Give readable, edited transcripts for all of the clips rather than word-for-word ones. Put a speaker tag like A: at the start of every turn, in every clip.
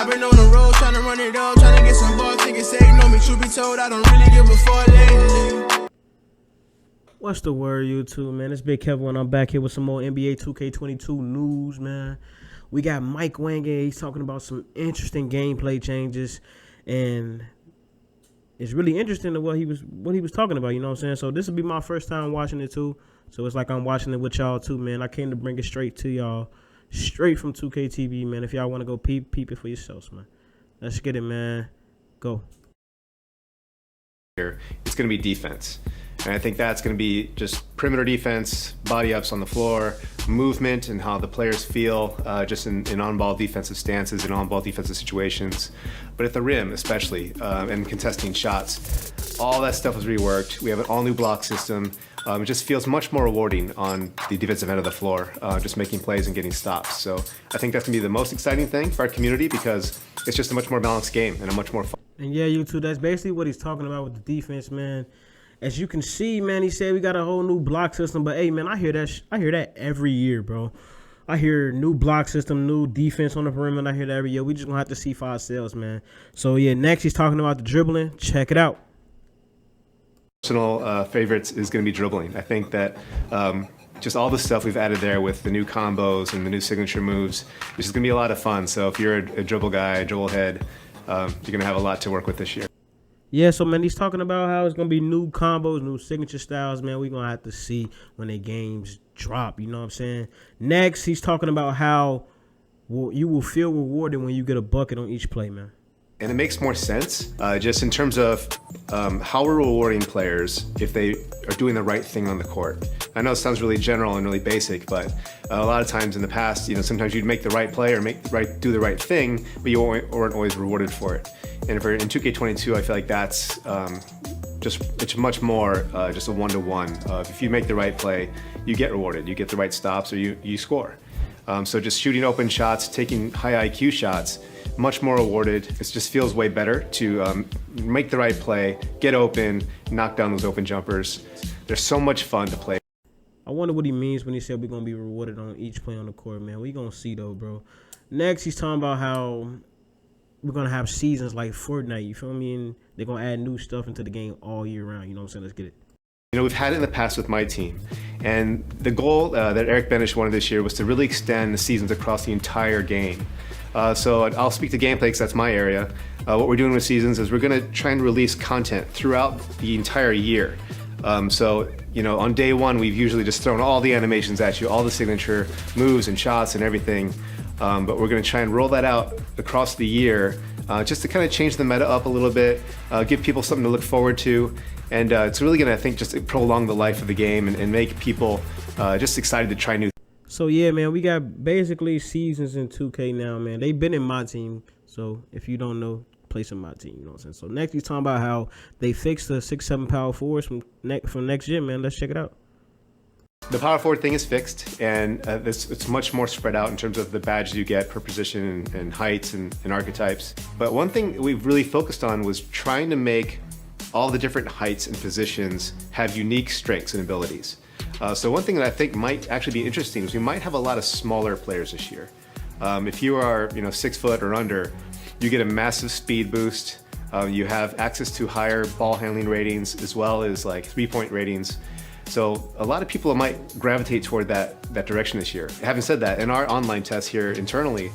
A: I've been on the road trying to run it up, trying to get some balls, niggas say know me. Truth be told, I don't really give a fuck lately.
B: What's the word, YouTube, man? It's Big Kevin, and I'm back here with some more NBA 2K22 news, man. We got Mike Wange. He's talking about some interesting gameplay changes, and it's really interesting to what he was talking about. You know what I'm saying? So this will be my first time watching it too. So it's like I'm watching it with y'all too, man. I came to bring it straight to y'all, straight from 2K TV, man. If y'all want to go peep it for yourselves, man. Let's get it, man. Go.
C: It's going to be defense. And I think that's going to be just perimeter defense, body ups on the floor, movement, and how the players feel just in on-ball defensive stances and on-ball defensive situations. But at the rim, especially, and contesting shots, all that stuff was reworked. We have an all-new block system. It just feels much more rewarding on the defensive end of the floor, just making plays and getting stops. So I think that's going to be the most exciting thing for our community because it's just a much more balanced game and a much more fun.
B: And yeah, YouTube, that's basically what he's talking about with the defense, man. As you can see, man, he said we got a whole new block system. But hey, man, I hear that every year, bro. I hear new block system, new defense on the perimeter. I hear that every year. We just gonna have to see for ourselves, man. So yeah, next he's talking about the dribbling. Check it out.
C: Personal favorites is going to be dribbling. I think that just all the stuff we've added there with the new combos and the new signature moves, this is going to be a lot of fun. So if you're a dribble guy, a dribble head, you're going to have a lot to work with this year.
B: Yeah, so, man, he's talking about how it's going to be new combos, new signature styles, man. We're going to have to see when the games drop, you know what I'm saying? Next, he's talking about how you will feel rewarded when you get a bucket on each play, man.
C: And it makes more sense just in terms of how we're rewarding players if they are doing the right thing on the court. I know it sounds really general and really basic, but a lot of times in the past, you know, sometimes you'd make the right play or do the right thing, but you weren't always rewarded for it. And for in 2K22, I feel like that's it's much more just a one-to-one. If you make the right play, you get rewarded. You get the right stops or you score. So just shooting open shots, taking high IQ shots, much more rewarded. It just feels way better to make the right play, get open, knock down those open jumpers. They're so much fun to play.
B: I wonder what he means when he said we're going to be rewarded on each play on the court, man. We going to see, though, bro. Next, he's talking about how we're going to have seasons like Fortnite, you feel me? And they're going to add new stuff into the game all year round. You know what I'm saying? Let's get it.
C: You know, we've had it in the past with my team. And the goal that Eric Benish wanted this year was to really extend the seasons across the entire game. So I'll speak to gameplay because that's my area. What we're doing with seasons is we're going to try and release content throughout the entire year. So, you know, on day one, we've usually just thrown all the animations at you, all the signature moves and shots and everything. But we're going to try and roll that out across the year just to kind of change the meta up a little bit, give people something to look forward to. And it's really going to, I think, just prolong the life of the game and make people just excited to try new things.
B: So, yeah, man, we got basically seasons in 2K now, man. They've been in my team. So, if you don't know, play some my team, you know what I'm saying? So, next he's talking about how they fixed the 6'7" power forwards from next gen, man. Let's check it out.
C: The power forward thing is fixed, and it's much more spread out in terms of the badges you get per position and heights and archetypes. But one thing we've really focused on was trying to make all the different heights and positions have unique strengths and abilities. So one thing that I think might actually be interesting is we might have a lot of smaller players this year. If you are 6 foot or under, you get a massive speed boost. You have access to higher ball handling ratings as well as like 3-point ratings. So a lot of people might gravitate toward that direction this year. Having said that, in our online test here internally,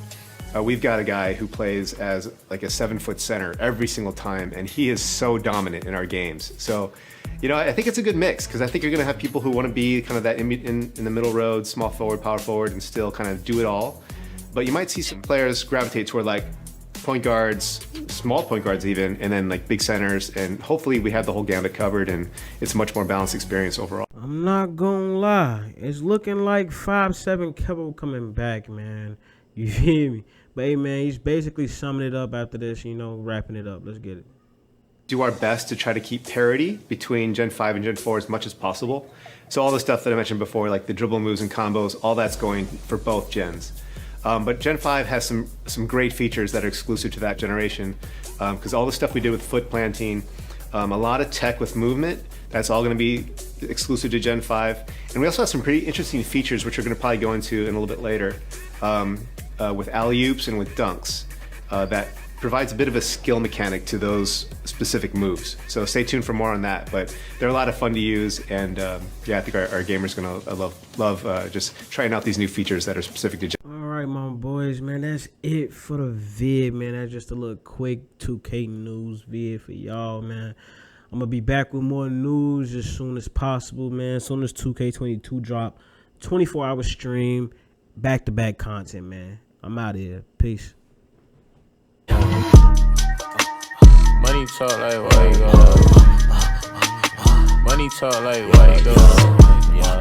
C: we've got a guy who plays as like a 7-foot center every single time, and he is so dominant in our games. So, you know, I think it's a good mix because I think you're going to have people who want to be kind of that in the middle road, small forward, power forward, and still kind of do it all. But you might see some players gravitate toward like point guards, small point guards even, and then like big centers, and hopefully we have the whole gambit covered and it's a much more balanced experience overall.
B: I'm not gonna lie, it's looking like 5'7" Kevin coming back, man. You hear me? But hey, man, he's basically summing it up after this, you know, wrapping it up. Let's get it.
C: Do our best to try to keep parity between Gen 5 and Gen 4 as much as possible. So all the stuff that I mentioned before, like the dribble moves and combos, all that's going for both gens. But Gen 5 has some great features that are exclusive to that generation because all the stuff we did with foot planting, a lot of tech with movement, that's all going to be exclusive to Gen 5. And we also have some pretty interesting features which we're going to probably go into in a little bit later with alley-oops and with dunks. that provides a bit of a skill mechanic to those specific moves. So stay tuned for more on that. But they're a lot of fun to use, and yeah, I think our gamers gonna love just trying out these new features that are specific to.
B: All right, my boys, man, that's it for the vid, man. That's just a little quick 2K news vid for y'all, man. I'm gonna be back with more news as soon as possible, man. As soon as 2K22 drop, 24-hour stream, back-to-back content, man. I'm out of here. Peace.
D: Money talk like why you go? Money talk like why you go? Yeah.